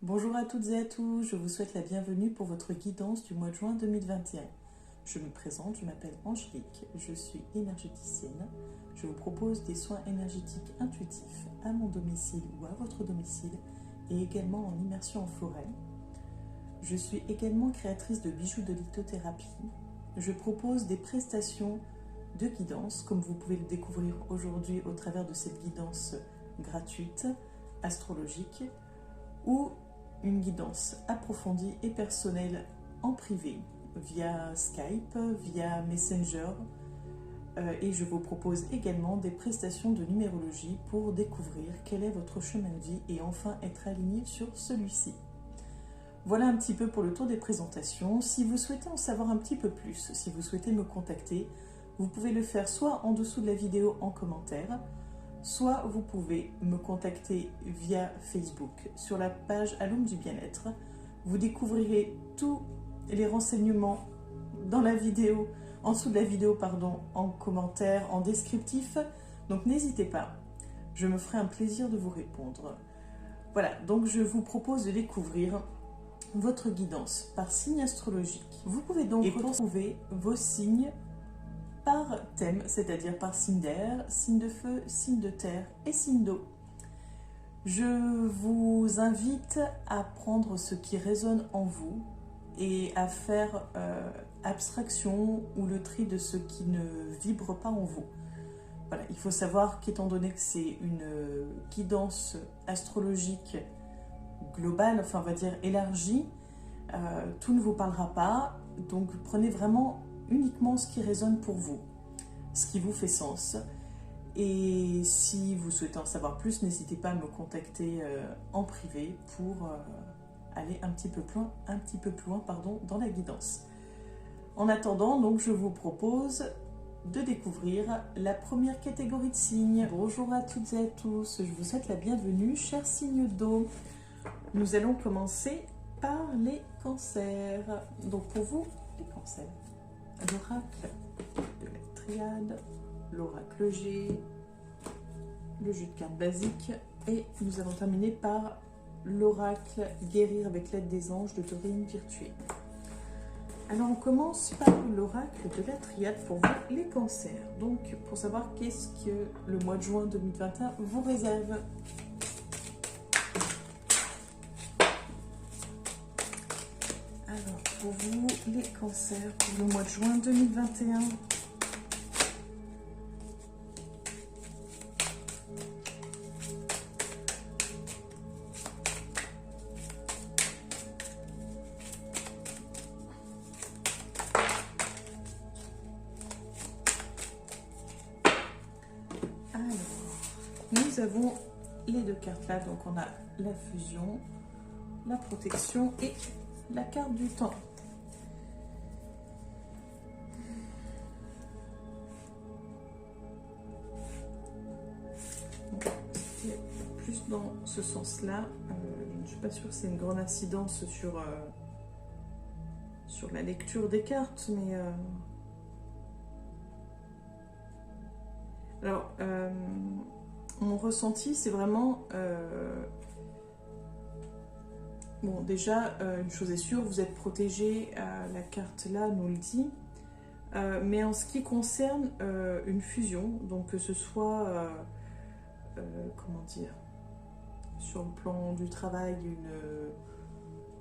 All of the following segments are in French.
Bonjour à toutes et à tous, je vous souhaite la bienvenue pour votre guidance du mois de juin 2021. Je me présente, je m'appelle Angélique, je suis énergéticienne. Je vous propose des soins énergétiques intuitifs à mon domicile ou à votre domicile et également en immersion en forêt. Je suis également créatrice de bijoux de lithothérapie. Je propose des prestations de guidance, comme vous pouvez le découvrir aujourd'hui au travers de cette guidance gratuite, astrologique, ou une guidance approfondie et personnelle en privé, via Skype, via Messenger, et je vous propose également des prestations de numérologie pour découvrir quel est votre chemin de vie et enfin être aligné sur celui-ci. Voilà un petit peu pour le tour des présentations. Si vous souhaitez en savoir un petit peu plus, si vous souhaitez me contacter, vous pouvez le faire soit en dessous de la vidéo en commentaire, soit vous pouvez me contacter via Facebook sur la page Alum du bien-être. Vous découvrirez tous les renseignements dans la vidéo, en dessous de la vidéo, en commentaire, en descriptif. Donc n'hésitez pas, je me ferai un plaisir de vous répondre. Voilà, donc je vous propose de découvrir votre guidance par signe astrologique. Vous pouvez donc retrouver vos signes par thème, c'est-à-dire par signe d'air, signe de feu, signe de terre et signe d'eau. Je vous invite à prendre ce qui résonne en vous et à faire abstraction ou le tri de ce qui ne vibre pas en vous. Voilà, il faut savoir qu'étant donné que c'est une guidance astrologique globale, enfin on va dire élargie, tout ne vous parlera pas, donc prenez vraiment uniquement ce qui résonne pour vous, ce qui vous fait sens. Et si vous souhaitez en savoir plus, n'hésitez pas à me contacter en privé pour aller un petit peu plus loin dans la guidance. En attendant, donc, je vous propose de découvrir la première catégorie de signes. Bonjour à toutes et à tous, je vous souhaite la bienvenue, chers signes d'eau. Nous allons commencer par les cancers. Donc pour vous, les cancers, l'oracle de la triade, l'oracle G, le jeu de cartes basique, et nous allons terminer par l'oracle guérir avec l'aide des anges de Dorine Virtuée. Alors on commence par l'oracle de la triade pour vous, les cancers. Donc pour savoir qu'est-ce que le mois de juin 2021 vous réserve. Alors pour vous, les cancers, pour le mois de juin 2021. Nous avons les deux cartes là, donc on a la fusion, la protection et la carte du temps. C'était plus dans ce sens-là. Je ne suis pas sûre que c'est une grande incidence sur la lecture des cartes, mais alors mon ressenti, c'est vraiment bon, déjà une chose est sûre, vous êtes protégé, la carte là nous le dit, mais en ce qui concerne une fusion, donc que ce soit comment dire, sur le plan du travail,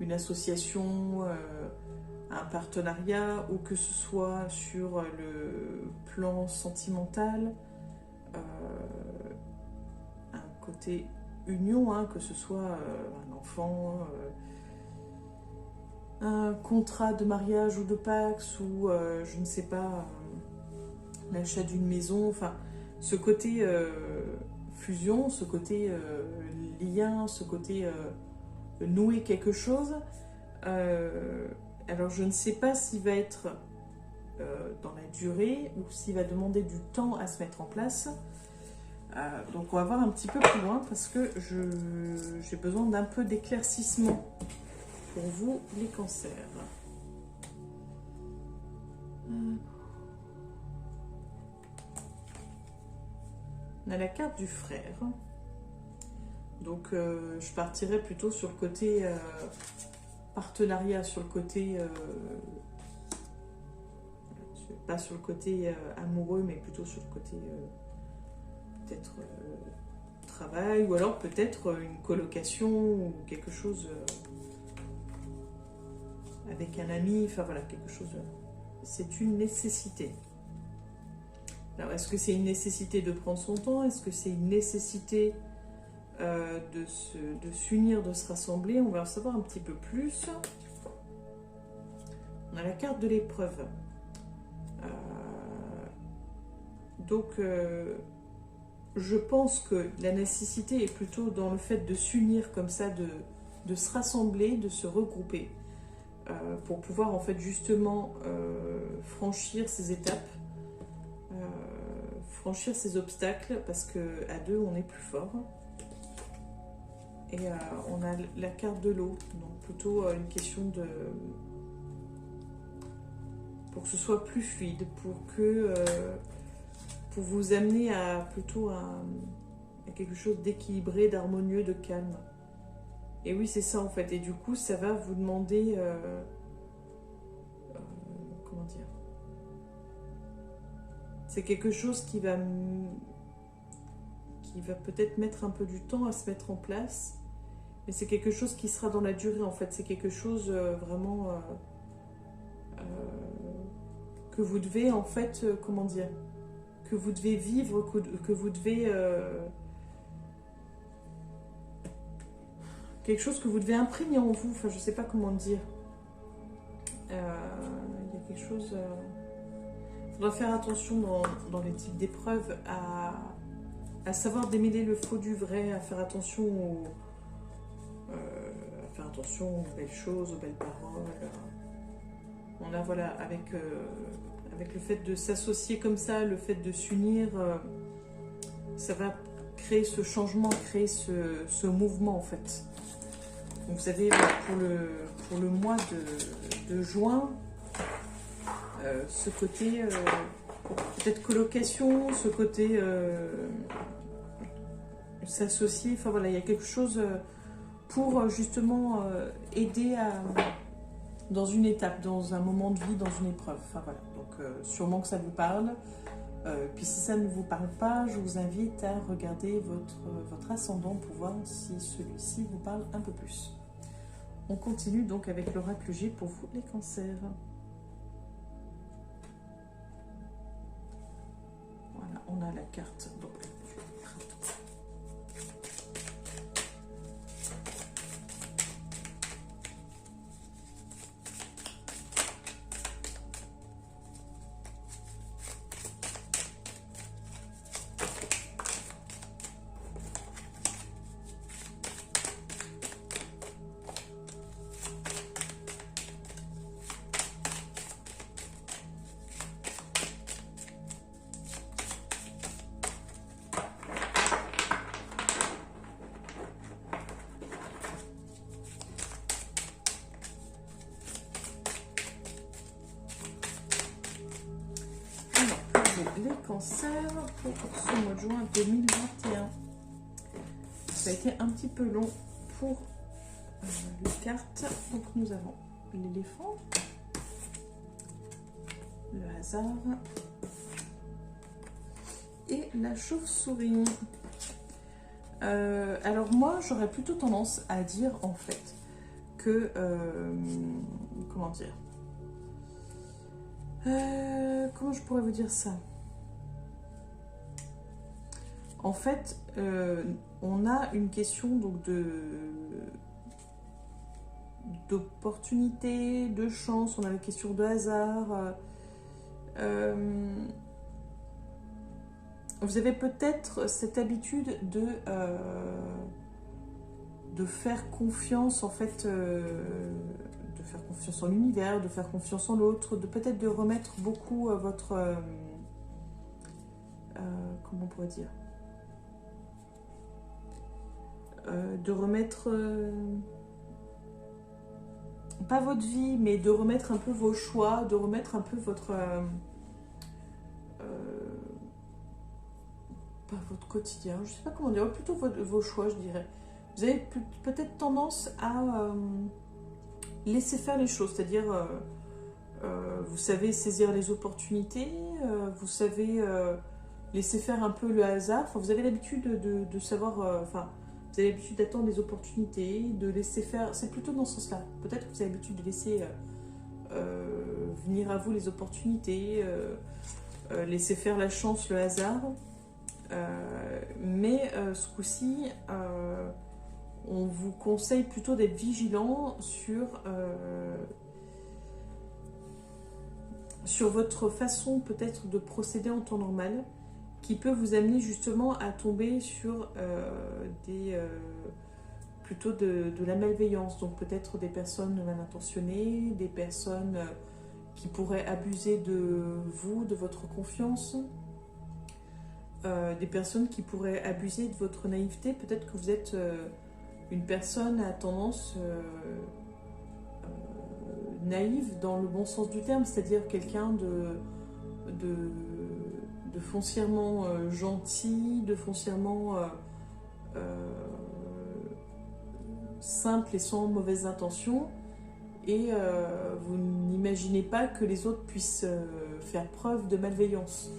une association, un partenariat, ou que ce soit sur le plan sentimental, un côté union, hein, que ce soit un enfant, un contrat de mariage ou de pax, ou je ne sais pas, l'achat d'une maison, enfin ce côté fusion, ce côté lien, ce côté nouer quelque chose. Alors je ne sais pas s'il va être dans la durée ou s'il va demander du temps à se mettre en place. Donc on va voir un petit peu plus loin parce que j'ai besoin d'un peu d'éclaircissement pour vous, les cancers. On a la carte du frère. Donc je partirais plutôt sur le côté partenariat, sur le côté, pas sur le côté amoureux, mais plutôt sur le côté peut-être travail, ou alors peut-être une colocation ou quelque chose avec un ami, enfin voilà, quelque chose, c'est une nécessité. Alors est-ce que c'est une nécessité de prendre son temps? Est-ce que c'est une nécessité de s'unir, de se rassembler? On va en savoir un petit peu plus. On a la carte de l'épreuve. Donc, je pense que la nécessité est plutôt dans le fait de s'unir comme ça, de se rassembler, de se regrouper, pour pouvoir en fait justement franchir ces étapes, franchir ces obstacles, parce qu'à deux, on est plus fort. Et on a la carte de l'eau, donc plutôt une question de... pour que ce soit plus fluide, pour vous amener à plutôt à quelque chose d'équilibré, d'harmonieux, de calme. Et oui, c'est ça en fait. Et du coup, ça va vous demander... comment dire? C'est quelque chose qui va peut-être mettre un peu du temps à se mettre en place. Mais c'est quelque chose qui sera dans la durée en fait. C'est quelque chose vraiment que vous devez en fait, comment dire, que vous devez vivre, que vous devez... quelque chose que vous devez imprégner en vous. Enfin, je ne sais pas comment dire. Il y a quelque chose... Il faudra faire attention dans les types d'épreuves à savoir démêler le faux du vrai, à faire attention aux belles choses, aux belles paroles. On a, voilà, avec le fait de s'associer comme ça, le fait de s'unir, ça va créer ce changement, créer ce mouvement en fait. Donc vous savez, pour le mois de juin, ce côté peut-être colocation, ce côté s'associer, enfin voilà, il y a quelque chose pour justement aider dans une étape, dans un moment de vie, dans une épreuve. Enfin voilà, donc sûrement que ça vous parle. Puis si ça ne vous parle pas, je vous invite à regarder votre ascendant pour voir si celui-ci vous parle un peu plus. On continue donc avec l'oracle G pour vous les cancers. Voilà, on a la carte. Donc, les cancers pour ce mois de juin 2021. Ça a été un petit peu long pour les cartes. Donc nous avons l'éléphant, le hasard et la chauve-souris. Alors moi j'aurais plutôt tendance à dire en fait que comment dire, comment je pourrais vous dire ça? En fait, on a une question donc d'opportunité, de chance, on a la question de hasard. Vous avez peut-être cette habitude de faire confiance en fait, de faire confiance en l'univers, de faire confiance en l'autre, de peut-être de remettre beaucoup votre... comment on pourrait dire, de remettre, pas votre vie, mais de remettre un peu vos choix, de remettre un peu votre, pas votre quotidien, je sais pas comment dire, plutôt vos choix, je dirais. vous avez peut-être tendance à laisser faire les choses, c'est-à-dire vous savez saisir les opportunités, vous savez laisser faire un peu le hasard, enfin, vous avez l'habitude de savoir, enfin, vous avez l'habitude d'attendre les opportunités, de laisser faire, c'est plutôt dans ce sens-là. Peut-être que vous avez l'habitude de laisser venir à vous les opportunités, laisser faire la chance, le hasard, mais ce coup-ci, on vous conseille plutôt d'être vigilant sur votre façon peut-être de procéder en temps normal, qui peut vous amener justement à tomber sur plutôt de la malveillance. Donc peut-être des personnes mal intentionnées, des personnes qui pourraient abuser de vous, de votre confiance, des personnes qui pourraient abuser de votre naïveté. Peut-être que vous êtes une personne à tendance naïve dans le bon sens du terme, c'est-à-dire quelqu'un de foncièrement gentil, de foncièrement simple et sans mauvaise intention, et vous n'imaginez pas que les autres puissent faire preuve de malveillance.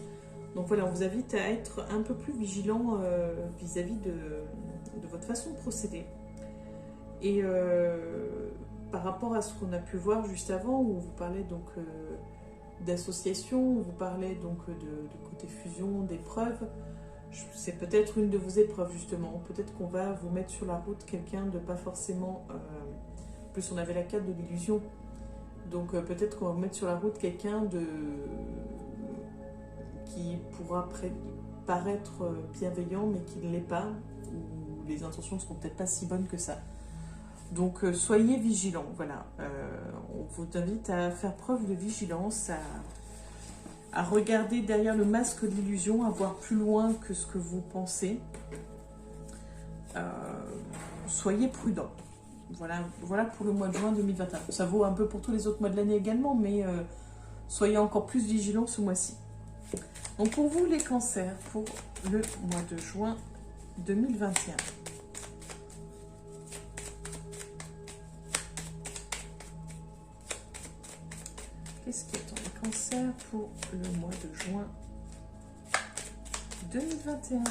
Donc voilà, on vous invite à être un peu plus vigilant vis-à-vis de votre façon de procéder. Et par rapport à ce qu'on a pu voir juste avant, où on vous parlait donc d'association, on vous parlait donc de côté fusion, d'épreuves, c'est peut-être une de vos épreuves justement. Peut-être qu'on va vous mettre sur la route quelqu'un de pas forcément... en plus on avait la carte de l'illusion, donc peut-être qu'on va vous mettre sur la route quelqu'un qui pourra paraître bienveillant mais qui ne l'est pas, ou les intentions ne seront peut-être pas si bonnes que ça. Donc soyez vigilants, voilà. On vous invite à faire preuve de vigilance, à regarder derrière le masque de l'illusion, à voir plus loin que ce que vous pensez. Soyez prudents. Voilà pour le mois de juin 2021. Ça vaut un peu pour tous les autres mois de l'année également, mais soyez encore plus vigilants ce mois-ci. Donc pour vous les cancers, pour le mois de juin 2021. Qu'est-ce qui attend les cancers pour le mois de juin 2021?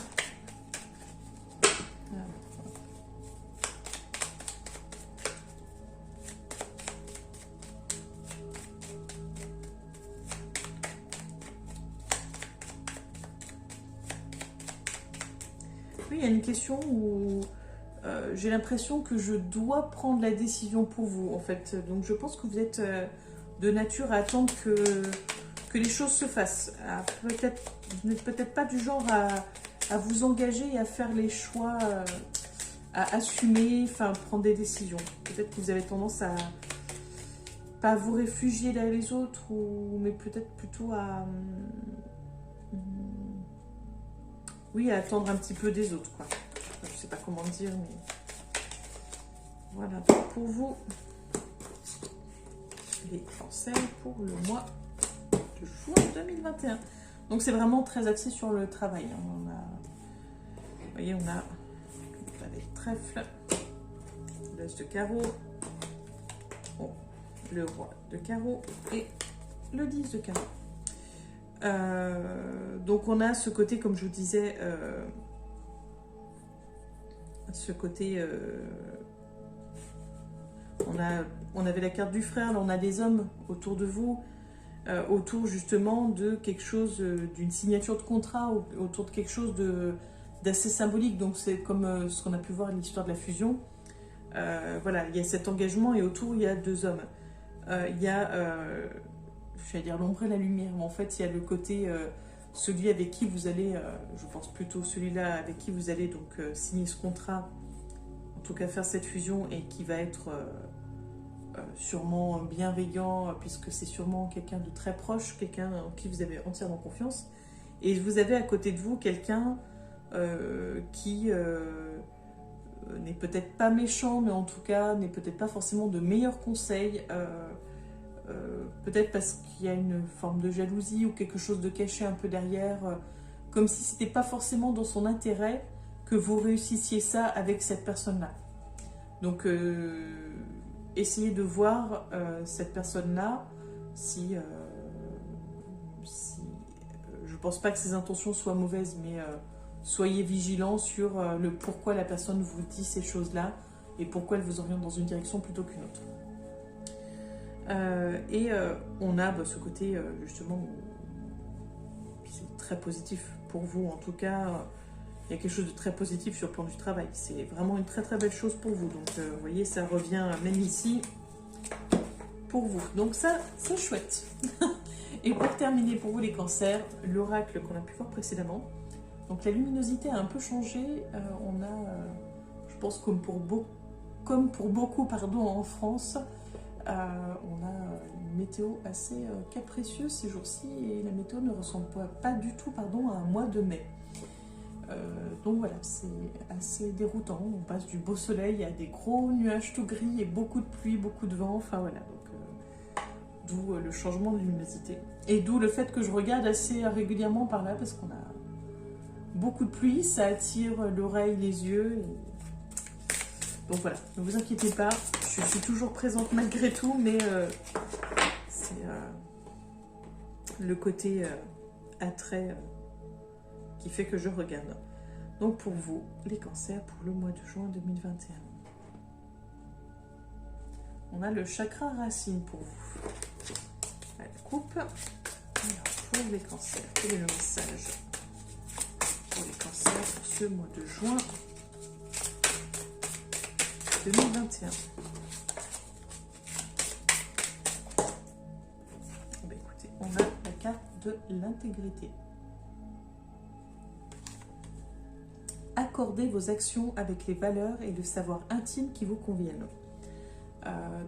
Oui, il y a une question où j'ai l'impression que je dois prendre la décision pour vous, en fait. Donc je pense que vous êtes... de nature à attendre que les choses se fassent. Vous n'êtes peut-être pas du genre à vous engager et à faire les choix, à assumer, enfin prendre des décisions. Peut-être que vous avez tendance à pas vous réfugier derrière les autres, mais peut-être plutôt à oui, à attendre un petit peu des autres, quoi. Je sais pas comment dire, mais voilà pour vous. Les cancers pour le mois de juin 2021. Donc c'est vraiment très axé sur le travail. Vous voyez, on a les trèfles, l'as de carreau, le roi de carreau et le 10 de carreau. Donc on a ce côté, comme je vous disais, ce côté... on avait la carte du frère, là on a des hommes autour de vous, autour justement de quelque chose, d'une signature de contrat, autour de quelque chose d'assez symbolique. Donc c'est comme ce qu'on a pu voir à l'histoire de la fusion. Voilà, il y a cet engagement et autour il y a deux hommes. Il y a, je vais dire l'ombre et la lumière, mais en fait il y a le côté, celui avec qui vous allez, je pense plutôt celui-là avec qui vous allez donc signer ce contrat, en tout cas faire cette fusion, et qui va être sûrement bienveillant, puisque c'est sûrement quelqu'un de très proche, quelqu'un en qui vous avez entièrement confiance. Et vous avez à côté de vous quelqu'un qui n'est peut-être pas méchant, mais en tout cas n'est peut-être pas forcément de meilleurs conseils, peut-être parce qu'il y a une forme de jalousie ou quelque chose de caché un peu derrière, comme si c'était pas forcément dans son intérêt que vous réussissiez ça avec cette personne-là. Donc, essayez de voir cette personne-là si je pense pas que ses intentions soient mauvaises, mais soyez vigilants sur le pourquoi la personne vous dit ces choses-là et pourquoi elle vous oriente dans une direction plutôt qu'une autre. On a ce côté justement, c'est très positif pour vous en tout cas. Il y a quelque chose de très positif sur le plan du travail. C'est vraiment une très très belle chose pour vous. Donc vous voyez, ça revient même ici pour vous. Donc ça, c'est chouette. Et pour terminer pour vous les cancers, l'oracle qu'on a pu voir précédemment. Donc la luminosité a un peu changé. On a, je pense comme pour beaucoup en France, on a une météo assez capricieuse ces jours-ci et la météo ne ressemble pas du tout à un mois de mai. Donc voilà, c'est assez déroutant. On passe du beau soleil à des gros nuages tout gris et beaucoup de pluie, beaucoup de vent. Enfin voilà, donc d'où le changement de luminosité. Et d'où le fait que je regarde assez régulièrement par là parce qu'on a beaucoup de pluie, ça attire l'oreille, les yeux. Donc voilà, ne vous inquiétez pas, je suis toujours présente malgré tout, mais c'est le côté attrait qui fait que je regarde. Donc pour vous, les cancers pour le mois de juin 2021. On a le chakra racine pour vous. Allez, coupe. Alors, pour les cancers, quel est le message pour les cancers pour ce mois de juin 2021? Ben écoutez, on a la carte de l'intégrité. Accordez vos actions avec les valeurs et le savoir intime qui vous conviennent.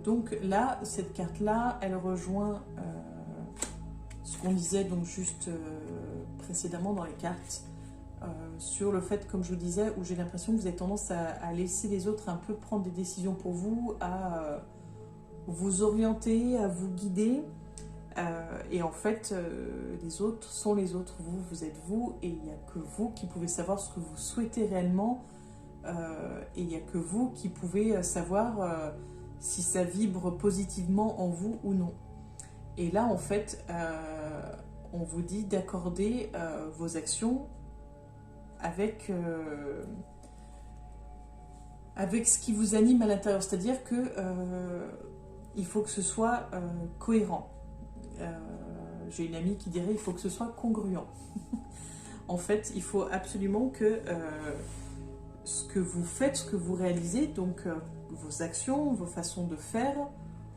Donc là, cette carte-là, elle rejoint ce qu'on disait donc juste précédemment dans les cartes, sur le fait, comme je vous disais, où j'ai l'impression que vous avez tendance à laisser les autres un peu prendre des décisions pour vous, à vous orienter, à vous guider. Et en fait, les autres sont les autres, vous êtes vous, et il n'y a que vous qui pouvez savoir ce que vous souhaitez réellement, et il n'y a que vous qui pouvez savoir si ça vibre positivement en vous ou non. Et là, en fait, on vous dit d'accorder vos actions avec ce qui vous anime à l'intérieur, c'est-à-dire que il faut que ce soit cohérent. J'ai une amie qui dirait il faut que ce soit congruent. En fait, il faut absolument que ce que vous faites, ce que vous réalisez, donc vos actions, vos façons de faire,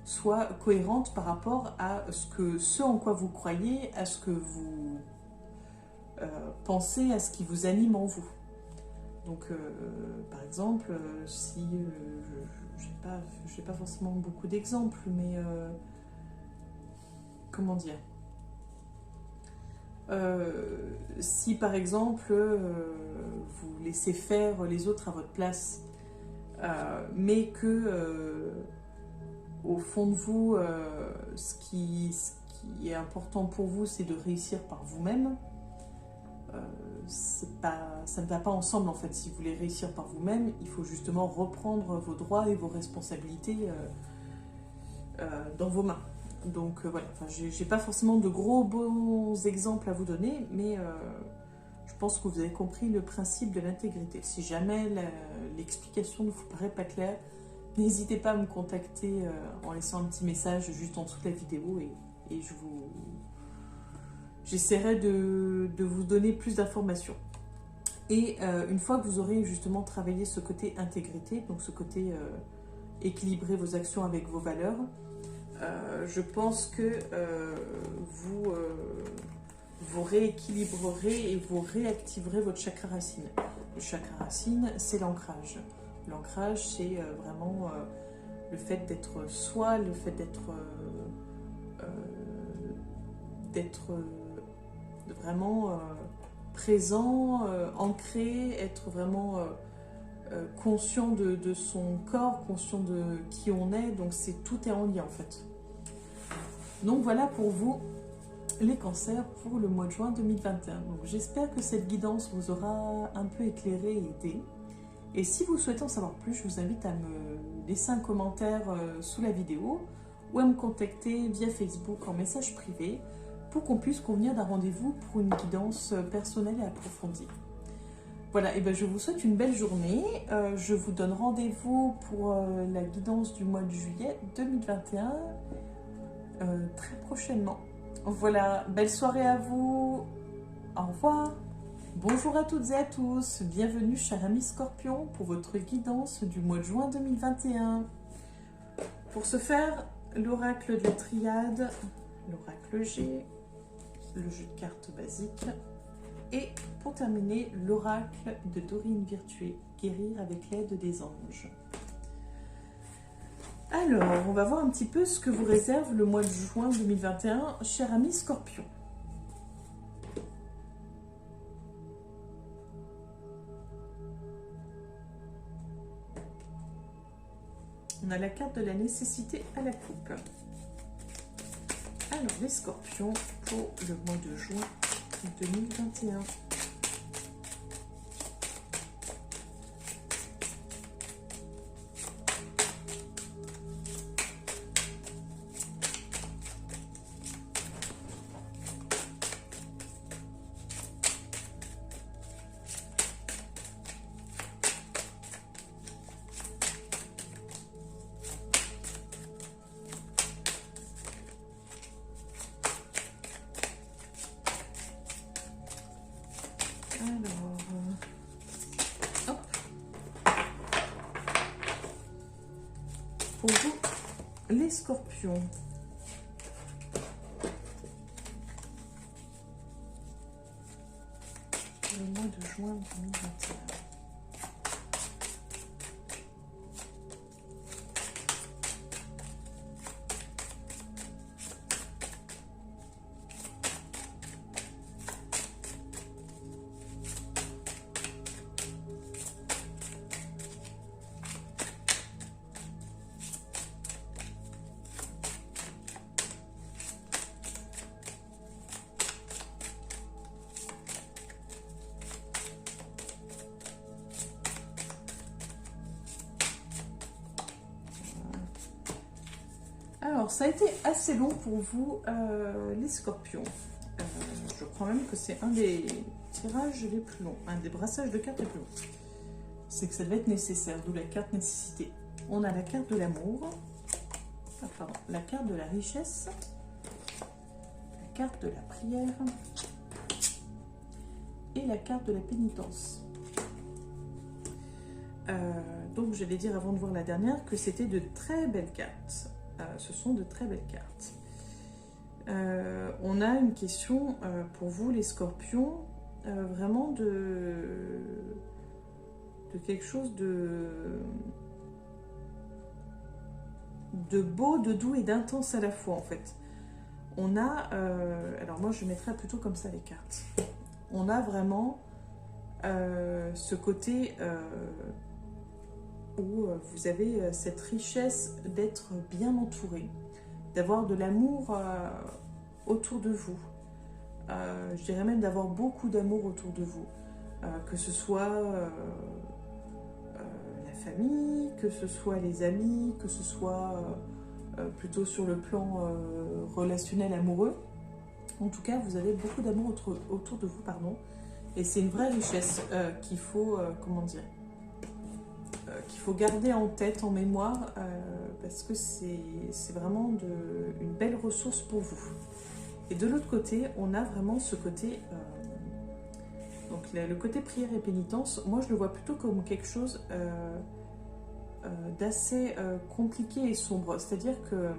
soient cohérentes par rapport à ce en quoi vous croyez, à ce que vous pensez, à ce qui vous anime en vous. Donc, par exemple, si je n'ai pas forcément beaucoup d'exemples, mais comment dire, si par exemple vous laissez faire les autres à votre place, mais que au fond de vous, ce qui est important pour vous, c'est de réussir par vous-même, ça ne va pas ensemble en fait. Si vous voulez réussir par vous-même, il faut justement reprendre vos droits et vos responsabilités dans vos mains. Donc voilà, enfin, j'ai pas forcément de gros bons exemples à vous donner, mais je pense que vous avez compris le principe de l'intégrité. Si jamais l'explication ne vous paraît pas claire, n'hésitez pas à me contacter en laissant un petit message juste en dessous de la vidéo et j'essaierai de vous donner plus d'informations. Et une fois que vous aurez justement travaillé ce côté intégrité, donc ce côté équilibrer vos actions avec vos valeurs, je pense que vous rééquilibrerez et vous réactiverez votre chakra racine. Le chakra racine, c'est l'ancrage. L'ancrage, c'est vraiment le fait d'être soi, le fait d'être vraiment présent, ancré, être vraiment conscient de son corps, conscient de qui on est. Donc tout est en lien en fait. Donc voilà pour vous les cancers pour le mois de juin 2021. Donc j'espère que cette guidance vous aura un peu éclairé et aidé. Et si vous souhaitez en savoir plus, je vous invite à me laisser un commentaire sous la vidéo ou à me contacter via Facebook en message privé pour qu'on puisse convenir d'un rendez-vous pour une guidance personnelle et approfondie. Voilà, et ben je vous souhaite une belle journée. Je vous donne rendez-vous pour la guidance du mois de juillet 2021 très prochainement. Voilà, belle soirée à vous. Au revoir. Bonjour à toutes et à tous. Bienvenue, chers amis Scorpion, pour votre guidance du mois de juin 2021. Pour ce faire, l'oracle de la triade, l'oracle G, le jeu de cartes basique. Et pour terminer, l'oracle de Dorine Virtuée, guérir avec l'aide des anges. Alors, on va voir un petit peu ce que vous réserve le mois de juin 2021, cher ami Scorpion. On a la carte de la nécessité à la coupe. Alors, les Scorpions pour le mois de juin 2021. Pour vous, les Scorpions. Le mois de juin 2021. Alors, ça a été assez long pour vous, les Scorpions. Je crois même que c'est un des tirages les plus longs, un des brassages de cartes les plus longs. C'est que ça devait être nécessaire, d'où la carte nécessité. On a la carte de l'amour, la carte de la richesse, la carte de la prière et la carte de la pénitence. Donc, j'allais dire avant de voir la dernière que c'était de très belles cartes. Ce sont de très belles cartes. On a une question pour vous, les Scorpions, vraiment de quelque chose de beau, de doux et d'intense à la fois, en fait. On a, alors moi je mettrais plutôt comme ça les cartes. On a vraiment ce côté où vous avez cette richesse d'être bien entouré, d'avoir de l'amour autour de vous. Je dirais même d'avoir beaucoup d'amour autour de vous, que ce soit la famille, que ce soit les amis, que ce soit plutôt sur le plan relationnel amoureux. En tout cas, vous avez beaucoup d'amour autour de vous, pardon, et c'est une vraie richesse qu'il faut, comment dire, qu'il faut garder en tête, en mémoire, parce que c'est vraiment une belle ressource pour vous. Et de l'autre côté, on a vraiment ce côté, donc le côté prière et pénitence, moi je le vois plutôt comme quelque chose d'assez compliqué et sombre. C'est-à-dire que,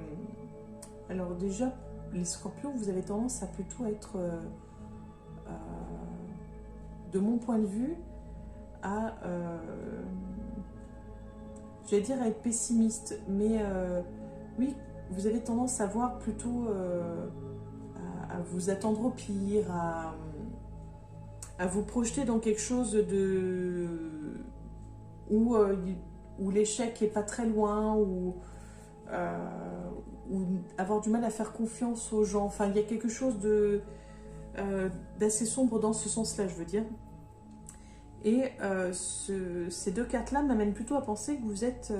alors déjà, les Scorpions, vous avez tendance à plutôt être, de mon point de vue, à... j'allais dire à être pessimiste, mais oui, vous avez tendance à voir plutôt, à vous attendre au pire, à vous projeter dans quelque chose de où l'échec est pas très loin, ou avoir du mal à faire confiance aux gens. Enfin, il y a quelque chose d'assez sombre dans ce sens-là, je veux dire. Et ces deux cartes-là m'amènent plutôt à penser que vous êtes...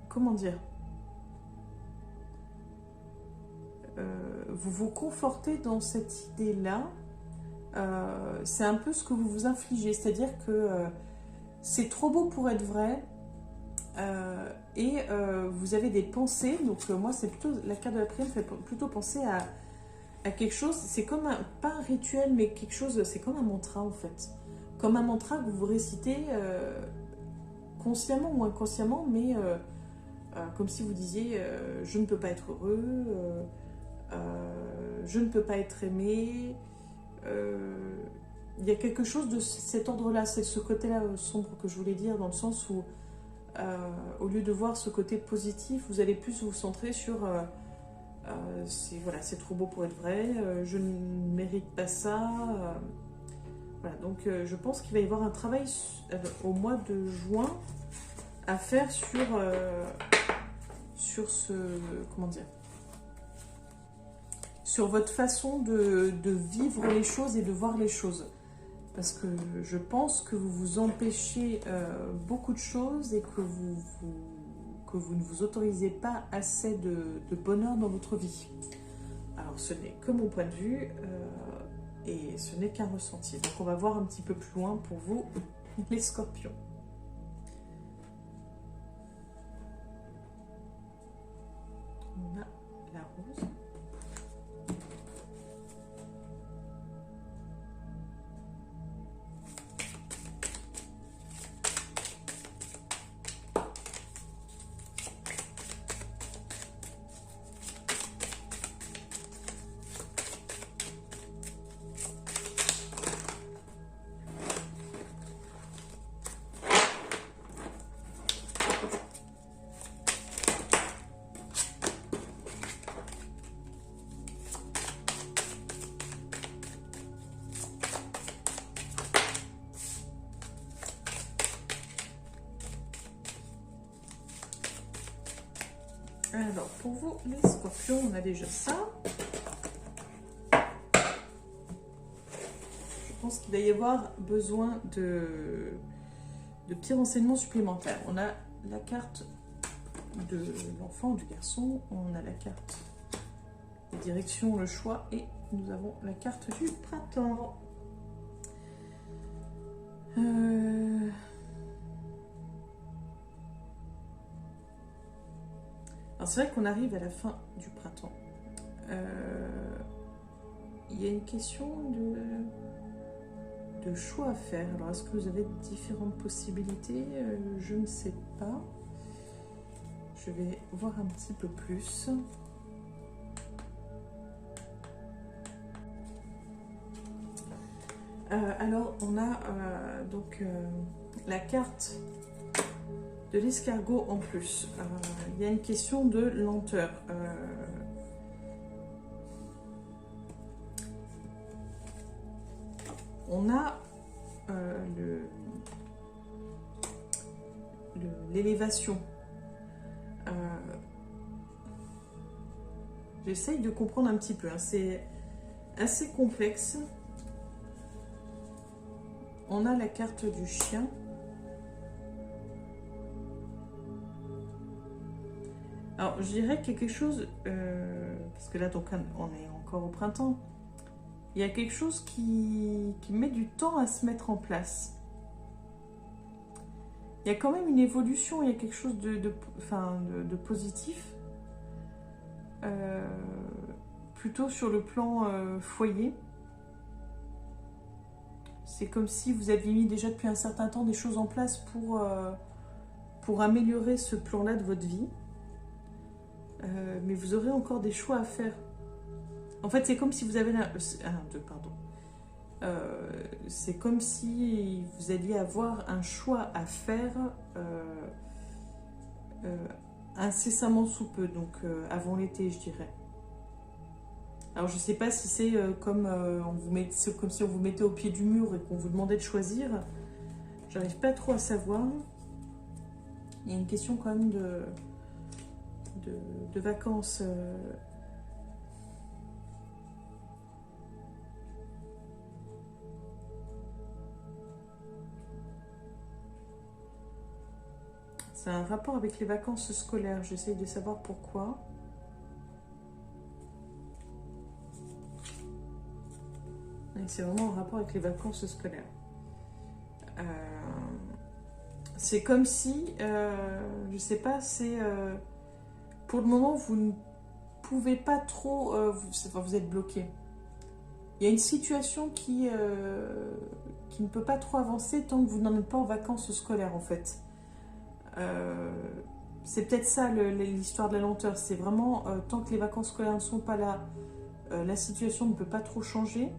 comment dire, vous vous confortez dans cette idée-là. C'est un peu ce que vous vous infligez, c'est-à-dire que c'est trop beau pour être vrai, et vous avez des pensées. Donc moi, c'est plutôt la carte de la prière me fait plutôt penser à quelque chose. C'est comme pas un rituel, mais quelque chose. C'est comme un mantra en fait, comme un mantra que vous récitez consciemment ou inconsciemment, mais comme si vous disiez je ne peux pas être heureux, je ne peux pas être aimé. Il y a quelque chose de cet ordre-là, c'est ce côté-là sombre que je voulais dire, dans le sens où au lieu de voir ce côté positif, vous allez plus vous centrer sur voilà, c'est trop beau pour être vrai, je ne mérite pas ça. Voilà, donc je pense qu'il va y avoir un travail au mois de juin à faire sur ce, comment dire, sur votre façon de vivre les choses et de voir les choses. Parce que je pense que vous vous empêchez beaucoup de choses et que vous ne vous autorisez pas assez de bonheur dans votre vie. Alors ce n'est que mon point de vue et ce n'est qu'un ressenti. Donc on va voir un petit peu plus loin pour vous, les scorpions. On a la rose. Alors, pour vous, les scorpions, on a déjà ça. Je pense qu'il va y avoir besoin de petits renseignements supplémentaires. On a la carte de l'enfant, du garçon. On a la carte de direction, le choix. Et nous avons la carte du printemps. Alors c'est vrai qu'on arrive à la fin du printemps. Il y a une question de choix à faire. Alors est-ce que vous avez différentes possibilités? Je ne sais pas. Je vais voir un petit peu plus. Alors on a donc la carte de l'escargot en plus. Il y a une question de lenteur. On a l'élévation. J'essaye de comprendre un petit peu. Hein. C'est assez complexe. On a la carte du chien. Alors, je dirais quelque chose, parce que là, donc, on est encore au printemps, il y a quelque chose qui met du temps à se mettre en place. Il y a quand même une évolution, il y a quelque chose de positif, plutôt sur le plan foyer. C'est comme si vous aviez mis déjà depuis un certain temps des choses en place pour améliorer ce plan-là de votre vie. Mais vous aurez encore des choix à faire. En fait, c'est comme si vous avez... c'est comme si vous alliez avoir un choix à faire incessamment sous peu, donc avant l'été, je dirais. Alors, je ne sais pas si c'est comme si on vous mettait au pied du mur et qu'on vous demandait de choisir. J'arrive pas trop à savoir. Il y a une question quand même de vacances. C'est un rapport avec les vacances scolaires. J'essaye de savoir pourquoi. C'est vraiment un rapport avec les vacances scolaires. C'est comme si, je sais pas, c'est pour le moment vous ne pouvez pas trop, vous êtes bloqué. Il y a une situation qui ne peut pas trop avancer tant que vous n'en êtes pas aux vacances scolaires en fait. C'est peut-être ça l'histoire de la lenteur. C'est vraiment tant que les vacances scolaires ne sont pas là, la situation ne peut pas trop changer.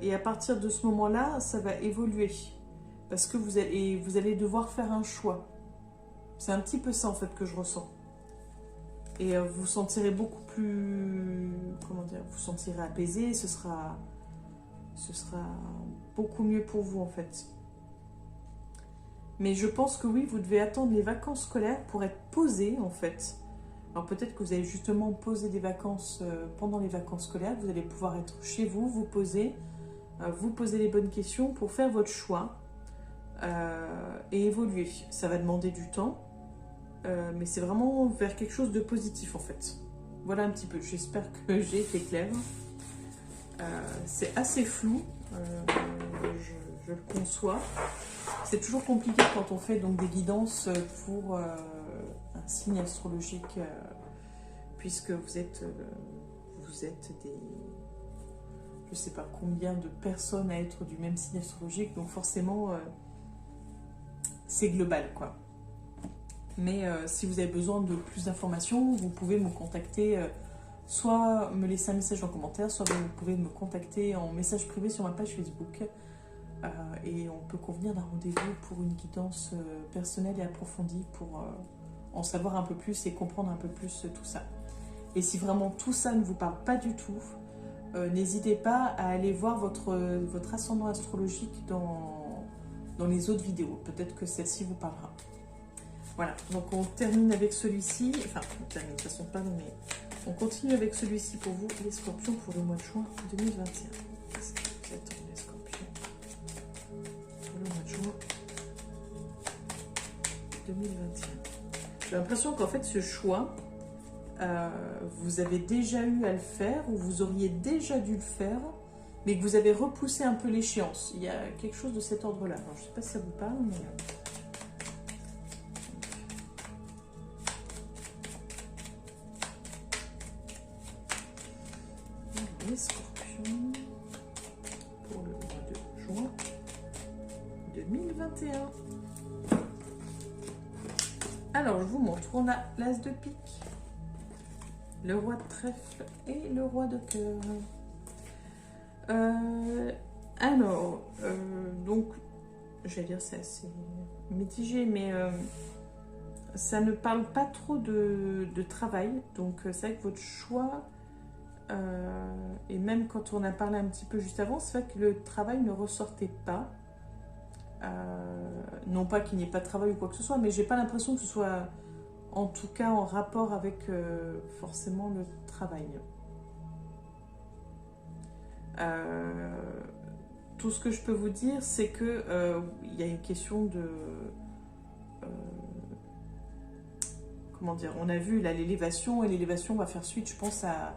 Et à partir de ce moment-là, ça va évoluer. Parce que vous allez devoir faire un choix. C'est un petit peu ça en fait que je ressens. Et vous vous sentirez beaucoup plus... Comment dire? Vous vous sentirez apaisé. Ce sera beaucoup mieux pour vous en fait. Mais je pense que oui, vous devez attendre les vacances scolaires pour être posé en fait. Alors peut-être que vous allez justement poser des vacances pendant les vacances scolaires. Vous allez pouvoir être chez vous, vous poser les bonnes questions pour faire votre choix et évoluer. Ça va demander du temps, mais c'est vraiment vers quelque chose de positif en fait. Voilà un petit peu. J'espère que j'ai été claire. C'est assez flou, je le conçois. C'est toujours compliqué quand on fait donc des guidances pour un signe astrologique, puisque vous êtes des... Je ne sais pas combien de personnes à être du même signe astrologique, donc forcément, c'est global, quoi. Mais si vous avez besoin de plus d'informations, vous pouvez me contacter, soit me laisser un message en commentaire, soit vous pouvez me contacter en message privé sur ma page Facebook. Et on peut convenir d'un rendez-vous pour une guidance personnelle et approfondie pour en savoir un peu plus et comprendre un peu plus tout ça. Et si vraiment tout ça ne vous parle pas du tout, n'hésitez pas à aller voir votre ascendant astrologique dans les autres vidéos. Peut-être que celle-ci vous parlera. Voilà, donc on termine avec celui-ci. Enfin, on termine de toute façon pas, mais on continue avec celui-ci pour vous, les scorpions, pour le mois de juin 2021. Qu'est-ce que vous êtes, les scorpions, pour le mois de juin 2021. J'ai l'impression qu'en fait, ce choix, vous avez déjà eu à le faire, ou vous auriez déjà dû le faire, mais que vous avez repoussé un peu l'échéance. Il y a quelque chose de cet ordre-là. Alors, je ne sais pas si ça vous parle, mais... Les scorpions pour le mois de juin 2021. Alors, je vous montre. On a l'as de pique, le roi de trèfle et le roi de cœur. Donc, je vais dire c'est assez mitigé, mais ça ne parle pas trop de travail. Donc, c'est vrai que votre choix... et même quand on a parlé un petit peu juste avant, c'est vrai que le travail ne ressortait pas. Non pas qu'il n'y ait pas de travail ou quoi que ce soit, mais j'ai pas l'impression que ce soit en tout cas en rapport avec forcément le travail. Tout ce que je peux vous dire, c'est que il y a une question de... comment dire, on a vu là l'élévation, et l'élévation va faire suite, je pense, à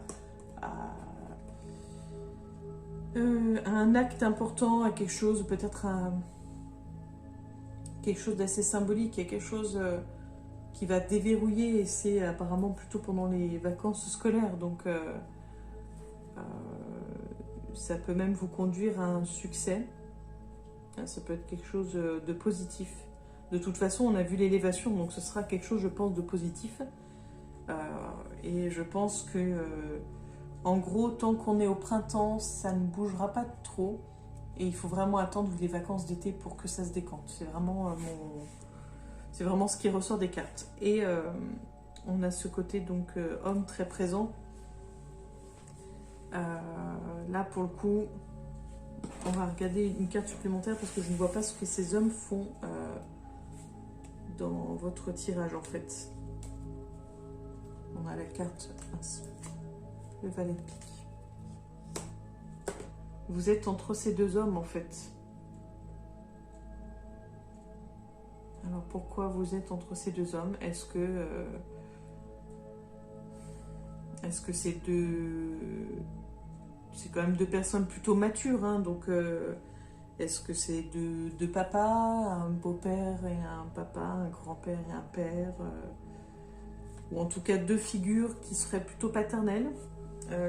un acte important, à quelque chose, peut-être quelque chose d'assez symbolique, il y a quelque chose qui va déverrouiller, et c'est apparemment plutôt pendant les vacances scolaires, donc ça peut même vous conduire à un succès, ça peut être quelque chose de positif. De toute façon, on a vu l'élévation, donc ce sera quelque chose, je pense, de positif, et je pense que en gros, tant qu'on est au printemps, ça ne bougera pas trop. Et il faut vraiment attendre les vacances d'été pour que ça se décante. C'est vraiment ce qui ressort des cartes. Et on a ce côté donc homme très présent. Là, pour le coup, on va regarder une carte supplémentaire parce que je ne vois pas ce que ces hommes font dans votre tirage en fait. On a la carte ainsi, le valet de pique. Vous êtes entre ces deux hommes en fait. Alors pourquoi vous êtes entre ces deux hommes? Est-ce que c'est c'est quand même deux personnes plutôt matures, hein, donc est-ce que c'est deux papas, un beau-père et un papa, un grand-père et un père, ou en tout cas deux figures qui seraient plutôt paternelles,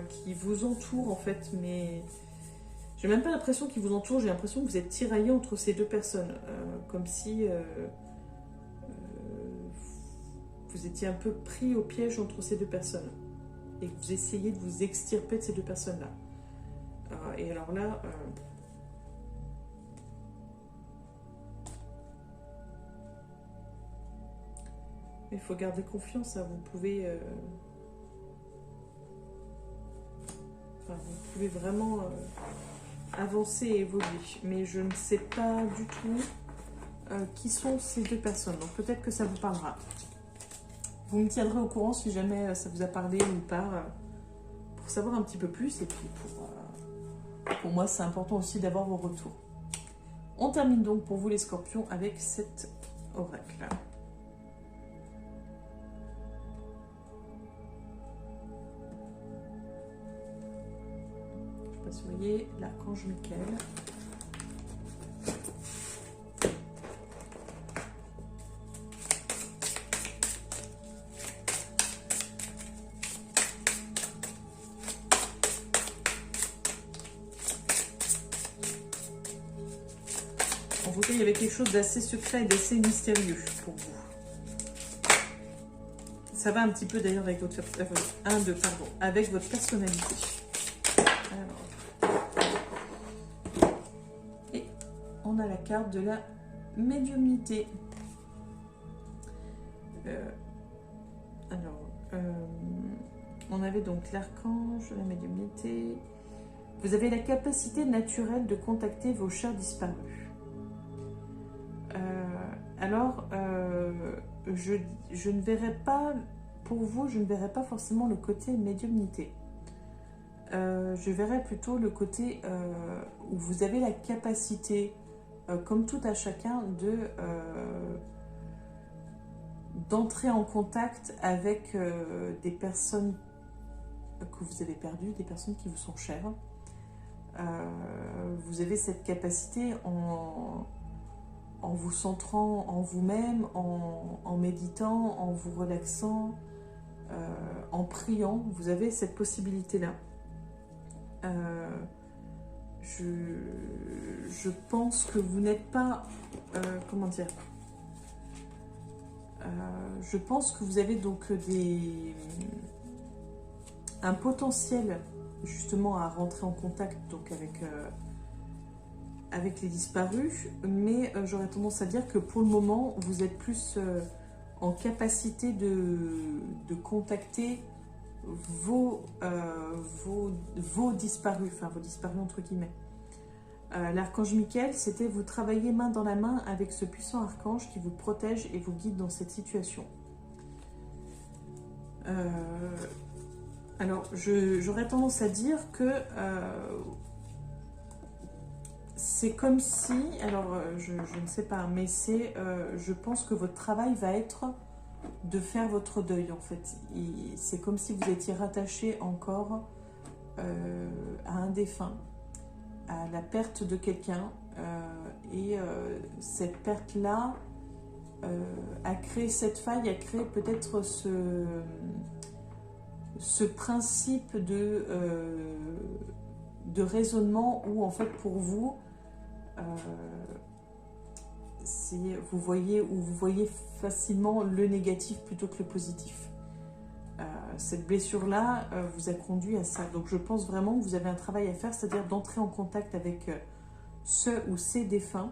qui vous entourent en fait, mais j'ai même pas l'impression qu'ils vous entourent, j'ai l'impression que vous êtes tiraillés entre ces deux personnes, comme si vous étiez un peu pris au piège entre ces deux personnes et que vous essayez de vous extirper de ces deux personnes-là. Et alors là, il faut garder confiance, hein, vous pouvez vraiment avancer et évoluer, mais je ne sais pas du tout qui sont ces deux personnes, donc peut-être que ça vous parlera. Vous me tiendrez au courant si jamais ça vous a parlé ou pas, pour savoir un petit peu plus, et puis pour moi c'est important aussi d'avoir vos retours. On termine donc pour vous les scorpions avec cet oracle. Je ne sais pas si vous voyez l'archange Michael. En tout cas, il y avait quelque chose d'assez secret et d'assez mystérieux pour vous. Ça va un petit peu d'ailleurs avec votre avec votre personnalité. Alors. Et on a la carte de la médiumnité. On avait donc l'archange, la médiumnité. Vous avez la capacité naturelle de contacter vos chers disparus. Je ne verrai pas, pour vous, je ne verrai pas forcément le côté médiumnité. Je verrai plutôt le côté où vous avez la capacité, comme tout à chacun, d'entrer en contact avec des personnes que vous avez perdues, des personnes qui vous sont chères. Vous avez cette capacité en vous centrant en vous-même, en méditant, en vous relaxant, en priant. Vous avez cette possibilité-là. Je pense que vous n'êtes pas... comment dire, je pense que vous avez donc un potentiel justement à rentrer en contact donc avec les disparus, mais j'aurais tendance à dire que pour le moment, vous êtes plus en capacité de contacter vos disparus, enfin vos disparus entre guillemets. L'archange Michael, c'était vous travaillez main dans la main avec ce puissant archange qui vous protège et vous guide dans cette situation. Alors, j'aurais tendance à dire que c'est comme si, alors je ne sais pas, mais je pense que votre travail va être de faire votre deuil en fait. C'est comme si vous étiez rattaché encore à un défunt, à la perte de quelqu'un, et cette perte-là a créé cette faille, a créé peut-être ce principe de raisonnement où en fait pour vous, vous voyez facilement le négatif plutôt que le positif. Cette blessure-là vous a conduit à ça. Donc je pense vraiment que vous avez un travail à faire, c'est-à-dire d'entrer en contact avec ce ou ces défunts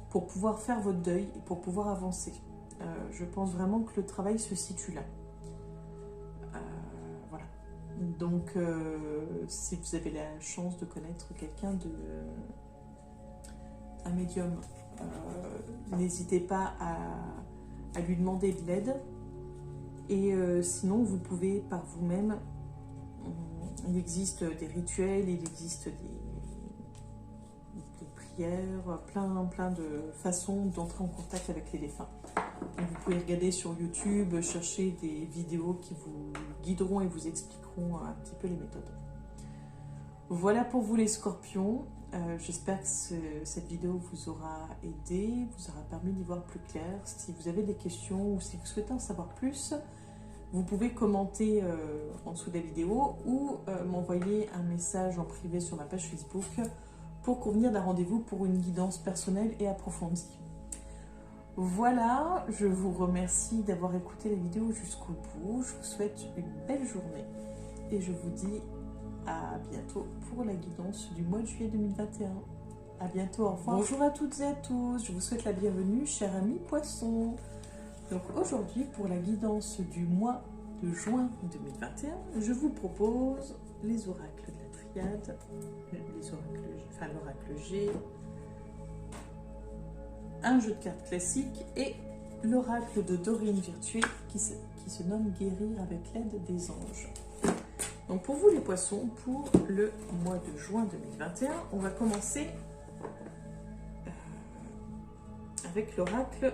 pour pouvoir faire votre deuil et pour pouvoir avancer. Je pense vraiment que le travail se situe là. Voilà. Donc si vous avez la chance de connaître quelqu'un un médium, n'hésitez pas à lui demander de l'aide. Et sinon, vous pouvez par vous-même, il existe des rituels, il existe des prières, plein de façons d'entrer en contact avec les défunts. Donc, vous pouvez regarder sur YouTube, chercher des vidéos qui vous guideront et vous expliqueront un petit peu les méthodes. Voilà pour vous les scorpions. J'espère que cette vidéo vous aura aidé, vous aura permis d'y voir plus clair. Si vous avez des questions ou si vous souhaitez en savoir plus, vous pouvez commenter en dessous de la vidéo ou m'envoyer un message en privé sur ma page Facebook pour convenir d'un rendez-vous pour une guidance personnelle et approfondie. Voilà, je vous remercie d'avoir écouté la vidéo jusqu'au bout. Je vous souhaite une belle journée et je vous dis à bientôt pour la guidance du mois de juillet 2021. À bientôt, au revoir. Bonjour à toutes et à tous, je vous souhaite la bienvenue, chers amis poissons. Donc aujourd'hui, pour la guidance du mois de juin 2021, je vous propose les oracles de la triade, l'oracle G, un jeu de cartes classique et l'oracle de Dorine Virtuée qui se nomme Guérir avec l'aide des anges. Donc pour vous les poissons, pour le mois de juin 2021, on va commencer avec l'oracle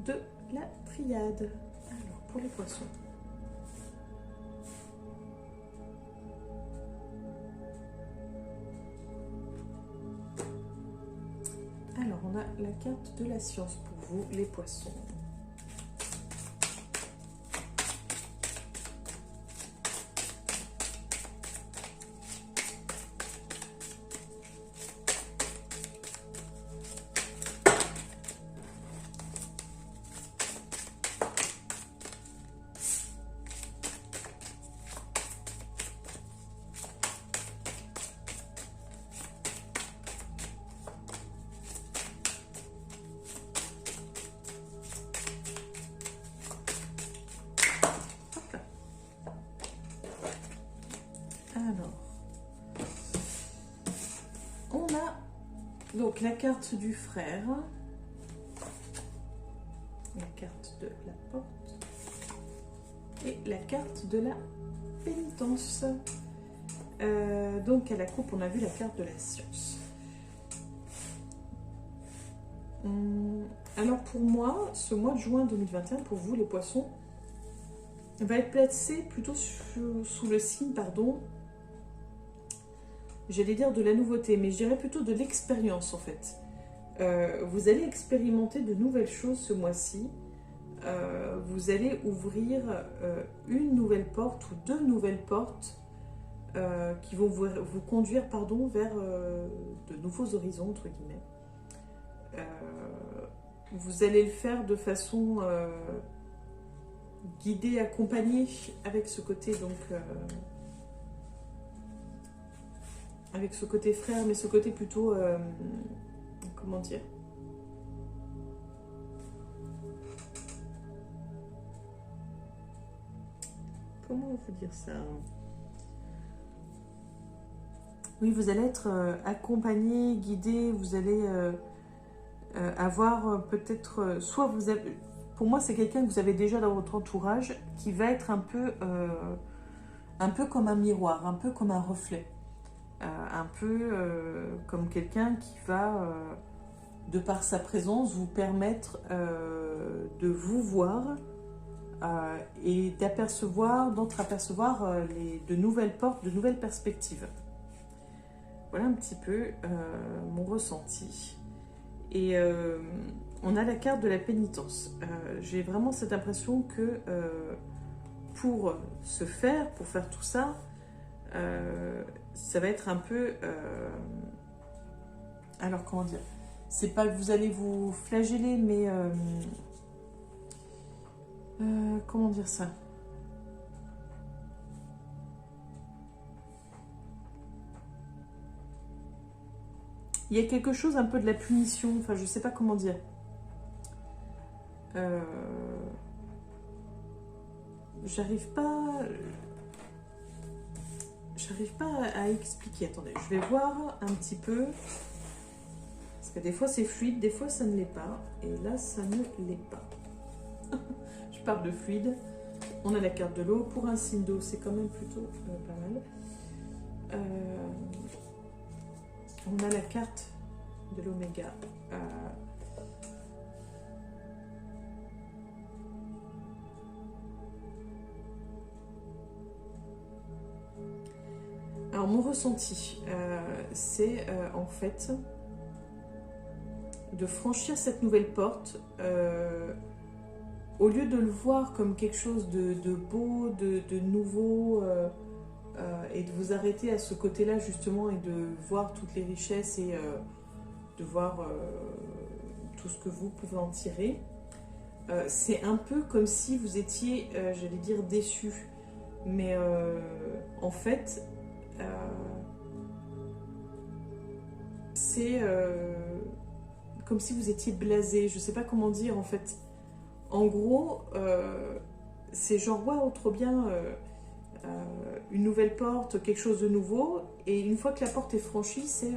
de la triade. Alors pour les poissons. Alors on a la carte de la science pour vous les poissons. Alors, on a donc la carte du frère, la carte de la porte et la carte de la pénitence. Donc à la coupe, on a vu la carte de la science. Alors pour moi, ce mois de juin 2021, pour vous les poissons, va être placé plutôt sous le signe, j'allais dire de la nouveauté, mais je dirais plutôt de l'expérience en fait. Vous allez expérimenter de nouvelles choses ce mois-ci. Vous allez ouvrir une nouvelle porte ou deux nouvelles portes qui vont vous conduire vers de nouveaux horizons, entre guillemets. Vous allez le faire de façon guidée, accompagnée, avec ce côté avec ce côté frère, mais ce côté plutôt, comment dire, comment on peut dire ça? Oui, vous allez être accompagné, guidé, vous allez avoir peut-être, soit vous avez, pour moi c'est quelqu'un que vous avez déjà dans votre entourage qui va être un peu comme un miroir, un peu comme un reflet. Un peu comme quelqu'un qui va, de par sa présence, vous permettre de vous voir et d'entreapercevoir de nouvelles portes, de nouvelles perspectives. Voilà un petit peu mon ressenti. Et on a la carte de la pénitence. J'ai vraiment cette impression que pour faire tout ça, ça va être un peu... alors, comment dire? C'est pas que vous allez vous flageller, mais... comment dire ça? Il y a quelque chose un peu de la punition, enfin, je sais pas comment dire. J'arrive pas à expliquer. Attendez, je vais voir un petit peu. Parce que des fois c'est fluide, des fois ça ne l'est pas. Et là, ça ne l'est pas. Je parle de fluide. On a la carte de l'eau. Pour un signe d'eau, c'est quand même plutôt pas mal. On a la carte de l'oméga. Alors mon ressenti, c'est en fait de franchir cette nouvelle porte, au lieu de le voir comme quelque chose de beau, de nouveau, et de vous arrêter à ce côté-là justement et de voir toutes les richesses et de voir tout ce que vous pouvez en tirer. C'est un peu comme si vous étiez, j'allais dire, déçu, mais en fait, c'est comme si vous étiez blasé, je sais pas comment dire en fait. En gros, c'est genre waouh, trop bien, une nouvelle porte, quelque chose de nouveau, et une fois que la porte est franchie, c'est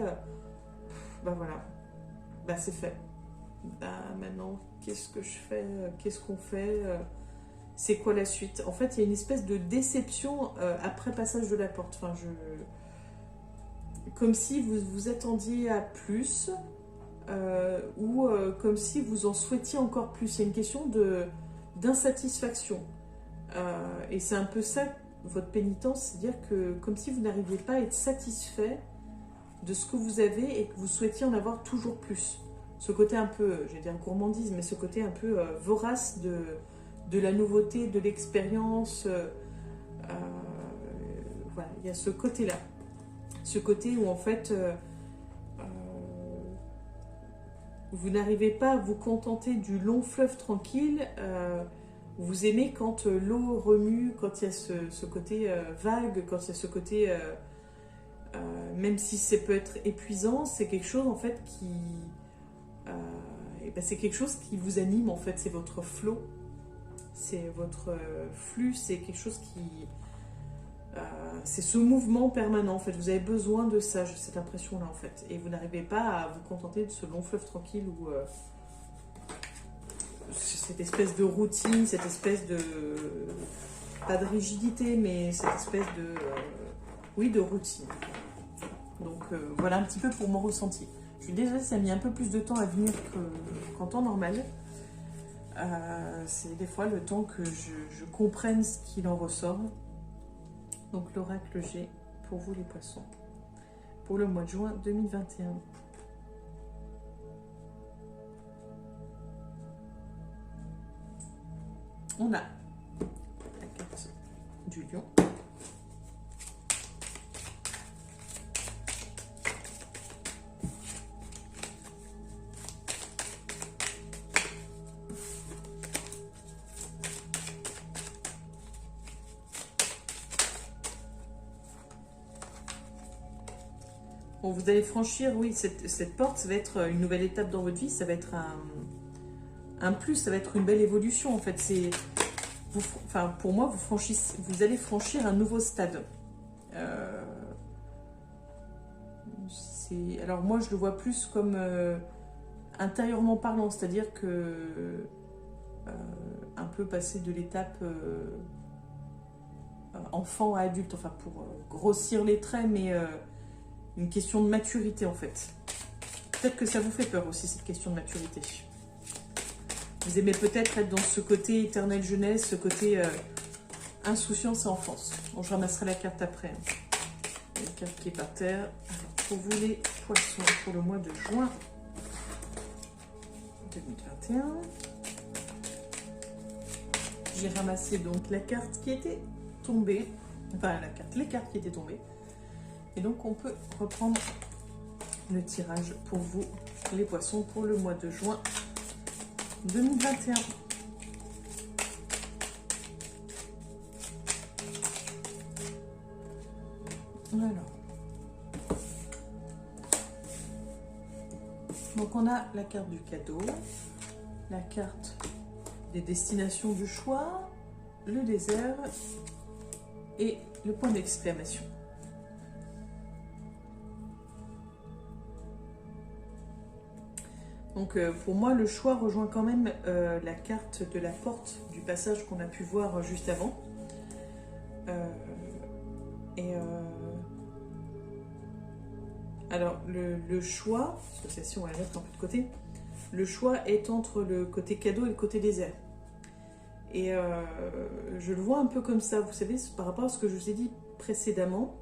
bah voilà, bah c'est fait. Bah maintenant, qu'est-ce que je fais, qu'est-ce qu'on fait, c'est quoi la suite? En fait, il y a une espèce de déception après passage de la porte. Enfin, comme si vous vous attendiez à plus, ou comme si vous en souhaitiez encore plus. Il y a une question d'insatisfaction. Et c'est un peu ça, votre pénitence, c'est-à-dire que comme si vous n'arriviez pas à être satisfait de ce que vous avez et que vous souhaitiez en avoir toujours plus. Ce côté un peu, j'allais dire gourmandise, mais ce côté un peu vorace de la nouveauté, de l'expérience. Voilà, il y a ce côté-là. Ce côté où en fait, vous n'arrivez pas à vous contenter du long fleuve tranquille. Vous aimez quand l'eau remue, quand il y a ce côté vague, quand il y a ce côté... même si ça peut être épuisant, c'est quelque chose en fait qui... et ben c'est quelque chose qui vous anime en fait, c'est votre flow, c'est votre flux, c'est quelque chose qui... c'est ce mouvement permanent en fait, vous avez besoin de ça, j'ai cette impression là en fait, et vous n'arrivez pas à vous contenter de ce long fleuve tranquille où cette espèce de routine, cette espèce de... pas de rigidité, mais cette espèce de... oui, de routine. Donc voilà un petit peu pour mon ressenti. Je suis désolée, ça a mis un peu plus de temps à venir qu'en temps normal. C'est des fois le temps que je comprenne ce qu'il en ressort. Donc l'oracle G pour vous les poissons. Pour le mois de juin 2021. On a la carte du lion. Bon, vous allez franchir, oui, cette porte, ça va être une nouvelle étape dans votre vie, ça va être un plus, ça va être une belle évolution en fait. Enfin, pour moi, vous allez franchir un nouveau stade. Alors moi, je le vois plus comme intérieurement parlant, c'est-à-dire que un peu passer de l'étape enfant à adulte, enfin pour grossir les traits, mais une question de maturité en fait. Peut-être que ça vous fait peur aussi, cette question de maturité. Vous aimez peut-être être dans ce côté éternelle jeunesse, ce côté insouciance et enfance. Bon, je ramasserai la carte après. La carte qui est par terre. Alors, pour vous les poissons, pour le mois de juin 2021. J'ai ramassé donc la carte qui était tombée. Enfin, les cartes qui étaient tombées. Et donc, on peut reprendre le tirage pour vous, les poissons, pour le mois de juin 2021. Alors. Donc, on a la carte du cadeau, la carte des destinations du choix, le désert et le point d'exclamation. Donc pour moi, le choix rejoint quand même la carte de la porte du passage qu'on a pu voir juste avant. Alors le choix, parce que celle-ci on va la mettre un peu de côté, le choix est entre le côté cadeau et le côté désert. Et je le vois un peu comme ça, vous savez, par rapport à ce que je vous ai dit précédemment.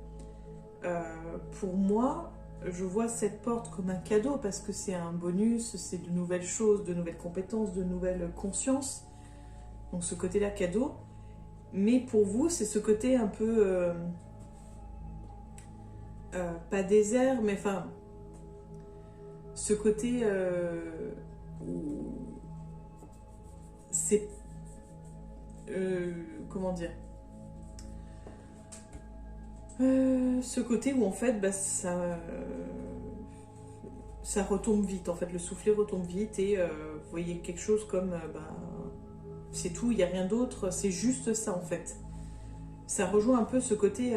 Pour moi, je vois cette porte comme un cadeau parce que c'est un bonus, c'est de nouvelles choses, de nouvelles compétences, de nouvelles consciences. Donc ce côté-là, cadeau. Mais pour vous, c'est ce côté un peu... pas désert, mais enfin... Ce côté où c'est... comment dire, ce côté où en fait ça retombe vite, en fait le soufflet retombe vite et vous voyez quelque chose comme c'est tout, il n'y a rien d'autre, c'est juste ça en fait. Ça rejoint un peu ce côté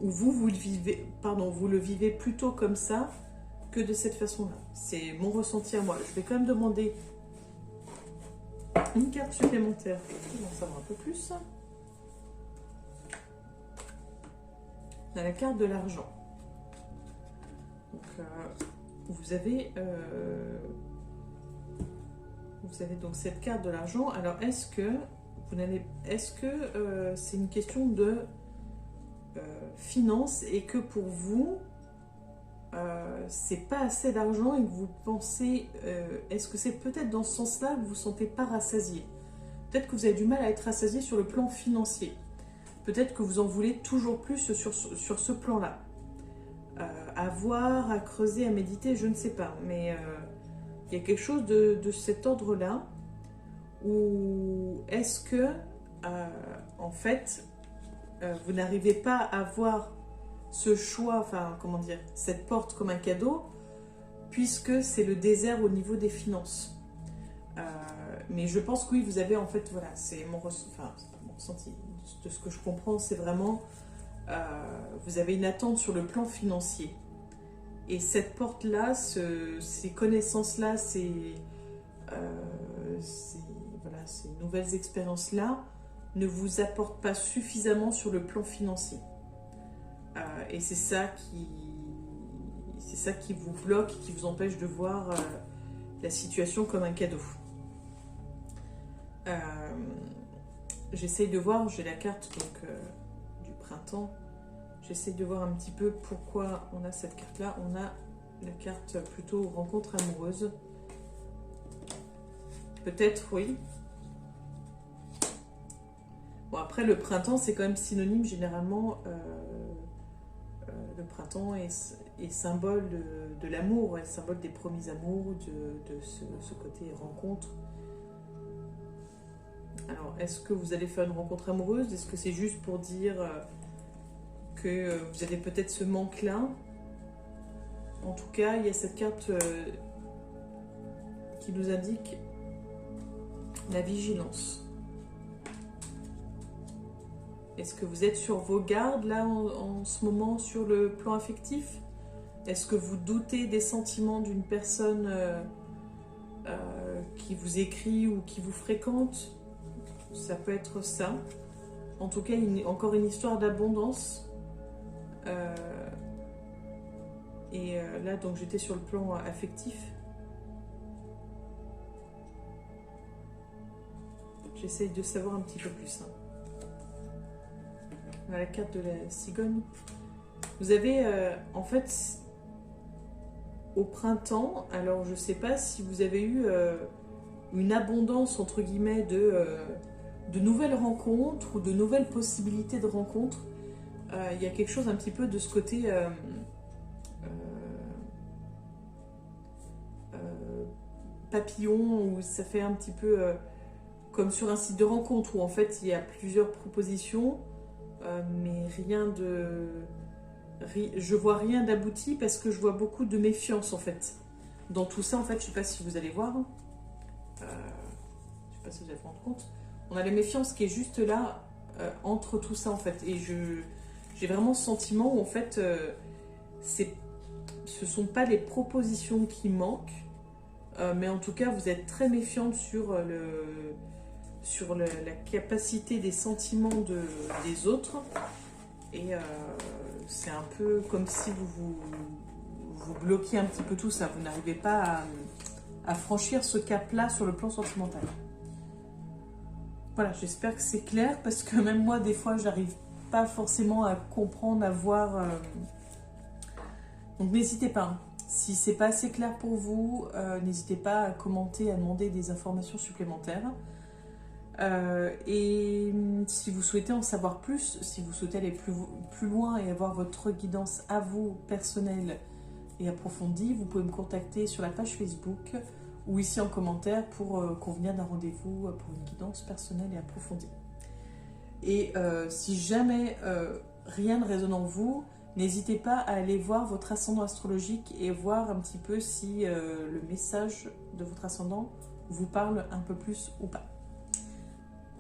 où vous le vivez plutôt comme ça que de cette façon-là. C'est mon ressenti à moi. Je vais quand même demander une carte supplémentaire pour en savoir un peu plus. On a la carte de l'argent. Donc, vous avez donc cette carte de l'argent. Alors, est-ce que c'est une question de finance et que pour vous, c'est pas assez d'argent et que vous pensez, est-ce que c'est peut-être dans ce sens-là que vous ne vous sentez pas rassasié? Peut-être que vous avez du mal à être rassasié sur le plan financier. Peut-être que vous en voulez toujours plus sur ce plan-là. À voir, à creuser, à méditer, je ne sais pas. Mais il y a quelque chose de cet ordre-là où est-ce que, en fait, vous n'arrivez pas à voir ce choix, enfin, comment dire, cette porte comme un cadeau, puisque c'est le désert au niveau des finances. Mais je pense que oui, vous avez en fait, voilà, c'est mon ressenti. De ce que je comprends, c'est vraiment, vous avez une attente sur le plan financier. Et cette porte-là, ces connaissances-là, ces nouvelles expériences-là, ne vous apportent pas suffisamment sur le plan financier. Et c'est ça qui vous bloque, qui vous empêche de voir la situation comme un cadeau. J'essaye de voir, j'ai la carte donc, du printemps, j'essaye de voir un petit peu pourquoi on a cette carte-là. On a la carte plutôt rencontre amoureuse. Peut-être, oui. Bon, après, le printemps, c'est quand même synonyme, généralement, le printemps est symbole de l'amour, est symbole des premiers amours, de ce côté rencontre. Alors, est-ce que vous allez faire une rencontre amoureuse? Est-ce que c'est juste pour dire que vous avez peut-être ce manque-là? En tout cas, il y a cette carte qui nous indique la vigilance. Est-ce que vous êtes sur vos gardes, là, en ce moment, sur le plan affectif? Est-ce que vous doutez des sentiments d'une personne qui vous écrit ou qui vous fréquente? Ça peut être ça. En tout cas, encore une histoire d'abondance. Là, donc, j'étais sur le plan affectif. J'essaye de savoir un petit peu plus. On a la carte de la cigogne. Vous avez, en fait, au printemps, alors je ne sais pas si vous avez eu une abondance, entre guillemets, de nouvelles rencontres ou de nouvelles possibilités de rencontres. Il y a quelque chose un petit peu de ce côté papillon, où ça fait un petit peu comme sur un site de rencontre, où en fait il y a plusieurs propositions, mais je vois rien d'abouti parce que je vois beaucoup de méfiance en fait. Dans tout ça, en fait, je ne sais pas si vous allez voir, je ne sais pas si vous allez vous rendre compte, on a la méfiance qui est juste là, entre tout ça en fait. Et j'ai vraiment ce sentiment où en fait, ce ne sont pas les propositions qui manquent, mais en tout cas, vous êtes très méfiante sur la capacité des sentiments des autres. Et c'est un peu comme si vous bloquiez un petit peu tout ça. Vous n'arrivez pas à franchir ce cap-là sur le plan sentimental. Voilà, j'espère que c'est clair, parce que même moi, des fois, j'arrive pas forcément à comprendre, à voir. Donc n'hésitez pas. Hein. Si c'est pas assez clair pour vous, n'hésitez pas à commenter, à demander des informations supplémentaires. Et si vous souhaitez en savoir plus, si vous souhaitez aller plus loin et avoir votre guidance à vous, personnelle et approfondie, vous pouvez me contacter sur la page Facebook ou ici en commentaire pour convenir d'un rendez-vous pour une guidance personnelle et approfondie. Et si jamais rien ne résonne en vous, n'hésitez pas à aller voir votre ascendant astrologique et voir un petit peu si le message de votre ascendant vous parle un peu plus ou pas.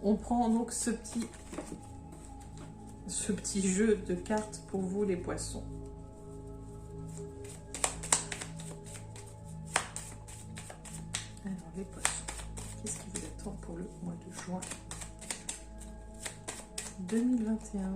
On prend donc ce petit jeu de cartes pour vous les poissons. Alors les poissons, qu'est-ce qui vous attend pour le mois de juin 2021?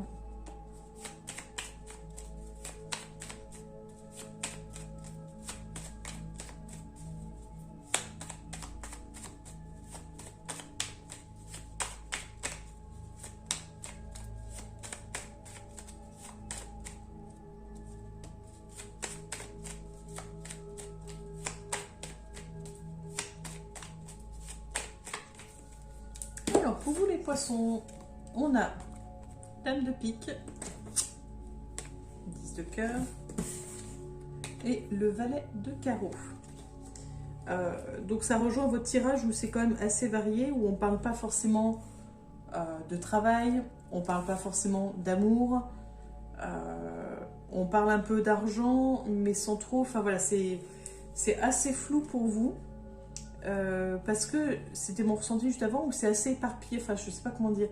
Alors, pour vous les poissons, on a Dame de pique, 10 de cœur et le valet de carreau. Donc ça rejoint votre tirage où c'est quand même assez varié, où on ne parle pas forcément de travail, on ne parle pas forcément d'amour, on parle un peu d'argent, mais sans trop. Enfin voilà, c'est assez flou pour vous. Parce que c'était mon ressenti juste avant où c'est assez éparpillé, enfin je sais pas comment dire,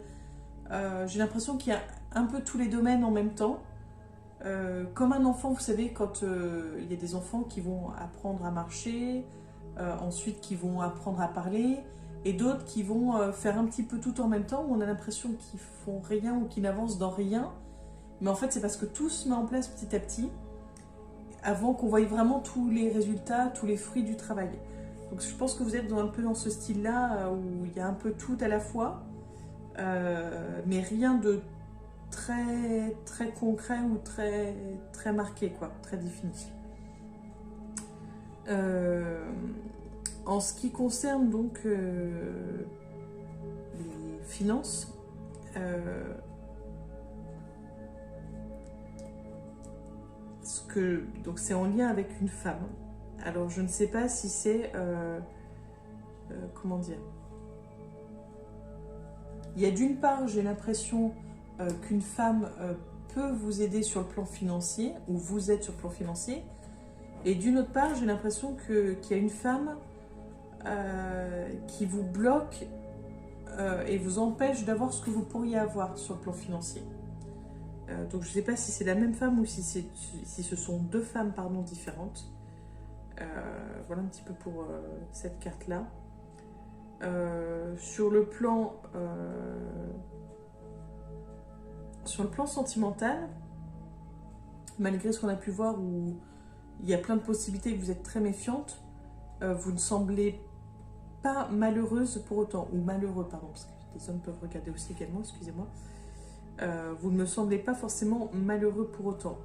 j'ai l'impression qu'il y a un peu tous les domaines en même temps, comme un enfant, vous savez, quand il y a des enfants qui vont apprendre à marcher, ensuite qui vont apprendre à parler, et d'autres qui vont faire un petit peu tout en même temps, où on a l'impression qu'ils font rien ou qu'ils n'avancent dans rien, mais en fait c'est parce que tout se met en place petit à petit, avant qu'on voie vraiment tous les résultats, tous les fruits du travail. Donc je pense que vous êtes un peu dans ce style-là, où il y a un peu tout à la fois, mais rien de très, très concret ou très, très marqué, quoi, très défini. En ce qui concerne donc les finances, donc c'est en lien avec une femme. Alors je ne sais pas si c'est comment dire. Il y a d'une part, j'ai l'impression qu'une femme peut vous aider sur le plan financier, ou vous êtes sur le plan financier, et d'une autre part, j'ai l'impression qu'il y a une femme qui vous bloque et vous empêche d'avoir ce que vous pourriez avoir sur le plan financier. Donc je ne sais pas si c'est la même femme ou si ce sont deux femmes différentes. Voilà un petit peu pour cette carte-là. Sur le plan sentimental, malgré ce qu'on a pu voir où il y a plein de possibilités et que vous êtes très méfiante, vous ne semblez pas malheureuse pour autant, ou malheureux, pardon, parce que les hommes peuvent regarder aussi également, excusez-moi. Vous ne me semblez pas forcément malheureux pour autant.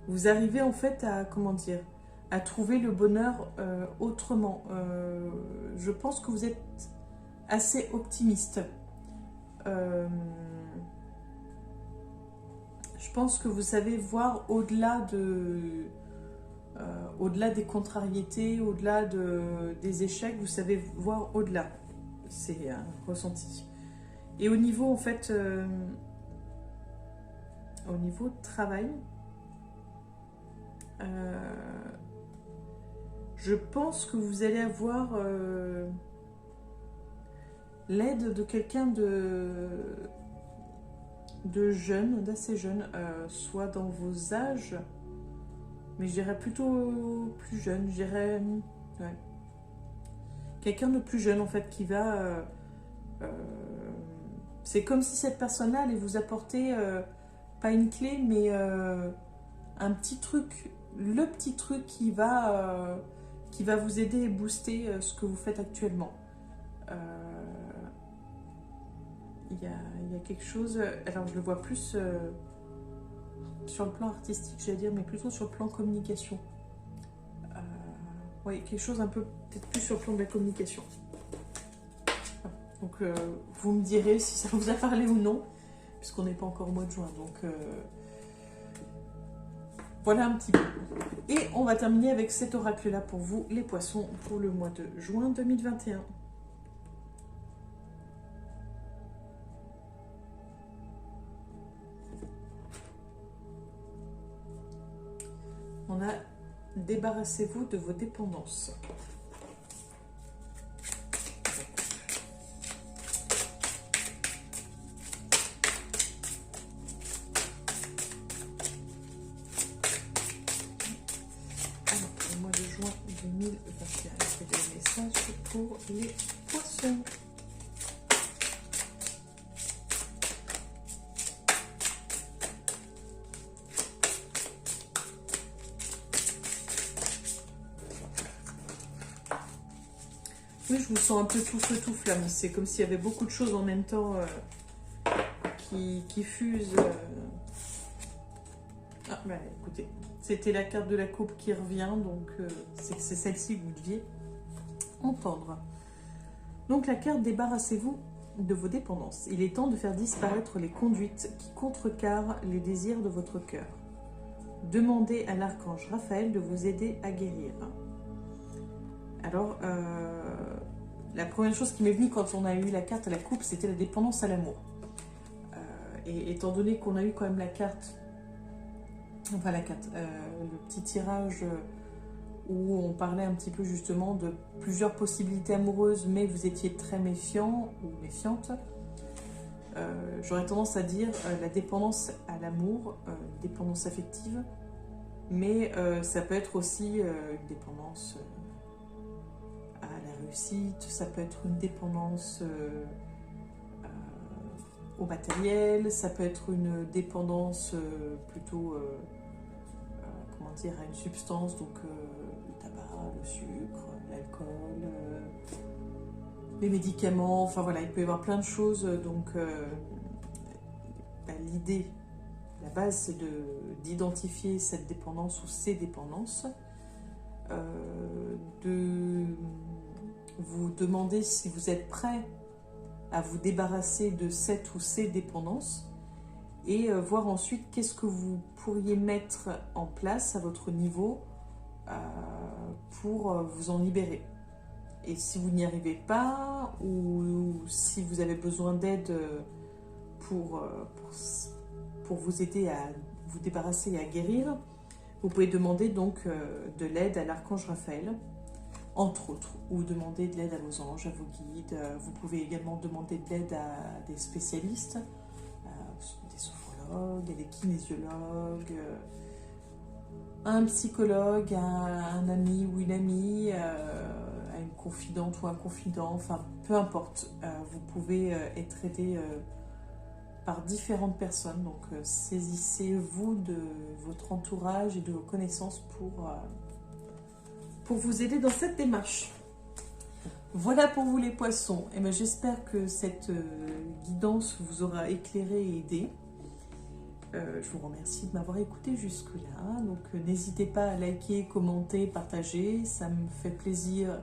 Vous arrivez en fait à, comment dire, à trouver le bonheur autrement. Je pense que vous êtes assez optimiste. Je pense que vous savez voir au-delà des contrariétés, au-delà des échecs, vous savez voir au-delà. C'est un ressenti. Et au niveau, en fait, au niveau travail, je pense que vous allez avoir l'aide de quelqu'un de jeune, d'assez jeune, soit dans vos âges, mais je dirais plutôt plus jeune, je dirais Ouais. Quelqu'un de plus jeune, en fait, qui va... c'est comme si cette personne-là allait vous apporter, pas une clé, mais un petit truc, le petit truc qui va vous aider et booster ce que vous faites actuellement. Il y a quelque chose... Alors, je le vois plus sur le plan artistique, j'allais dire, mais plutôt sur le plan communication. Oui, quelque chose un peu, peut-être plus sur le plan de la communication. Donc, vous me direz si ça vous a parlé ou non, puisqu'on n'est pas encore au mois de juin. Donc, voilà un petit peu. Et on va terminer avec cet oracle-là pour vous, les poissons, pour le mois de juin 2021. On a « Débarrassez-vous de vos dépendances ». Alors, pour le mois de juin 2021, c'est des messages pour les poissons. Oui, je vous sens un peu tout feu, tout flamme. C'est comme s'il y avait beaucoup de choses en même temps qui fusent. Ah, bah écoutez, c'était la carte de la coupe qui revient, donc c'est celle-ci que vous deviez entendre. Donc la carte « Débarrassez-vous de vos dépendances ». Il est temps de faire disparaître les conduites qui contrecarrent les désirs de votre cœur. Demandez à l'archange Raphaël de vous aider à guérir. Alors, la première chose qui m'est venue quand on a eu la carte à la coupe, c'était la dépendance à l'amour. Et étant donné qu'on a eu quand même la carte, enfin la carte, le petit tirage où on parlait un petit peu justement de plusieurs possibilités amoureuses, mais vous étiez très méfiant ou méfiante, j'aurais tendance à dire la dépendance à l'amour, dépendance affective, mais ça peut être aussi une dépendance... à la réussite, ça peut être une dépendance au matériel, ça peut être une dépendance plutôt, comment dire, à une substance, donc le tabac, le sucre, l'alcool, les médicaments, enfin voilà, il peut y avoir plein de choses, donc l'idée, la base, c'est d'identifier cette dépendance ou ces dépendances, de vous demander si vous êtes prêt à vous débarrasser de cette ou ces dépendances et voir ensuite qu'est-ce que vous pourriez mettre en place à votre niveau pour vous en libérer. Et si vous n'y arrivez pas ou si vous avez besoin d'aide pour vous aider à vous débarrasser et à guérir, vous pouvez demander donc de l'aide à l'archange Raphaël, entre autres, ou demander de l'aide à vos anges, à vos guides. Vous pouvez également demander de l'aide à des spécialistes, des sophrologues, des kinésiologues, un psychologue, un ami ou une amie, à une confidente ou un confident, enfin peu importe. Vous pouvez être aidé par différentes personnes, donc saisissez-vous de votre entourage et de vos connaissances pour vous aider dans cette démarche. Voilà pour vous les poissons. Et bien, j'espère que cette guidance vous aura éclairé et aidé. Je vous remercie de m'avoir écouté jusque-là. Donc n'hésitez pas à liker, commenter, partager. Ça me fait plaisir.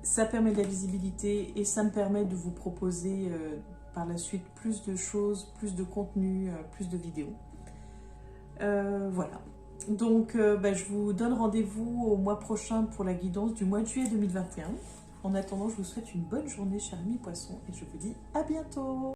Ça permet de la visibilité et ça me permet de vous proposer par la suite plus de choses, plus de contenu, plus de vidéos. Voilà. Donc, je vous donne rendez-vous au mois prochain pour la guidance du mois de juillet 2021. En attendant, je vous souhaite une bonne journée, chers amis poissons, et je vous dis à bientôt.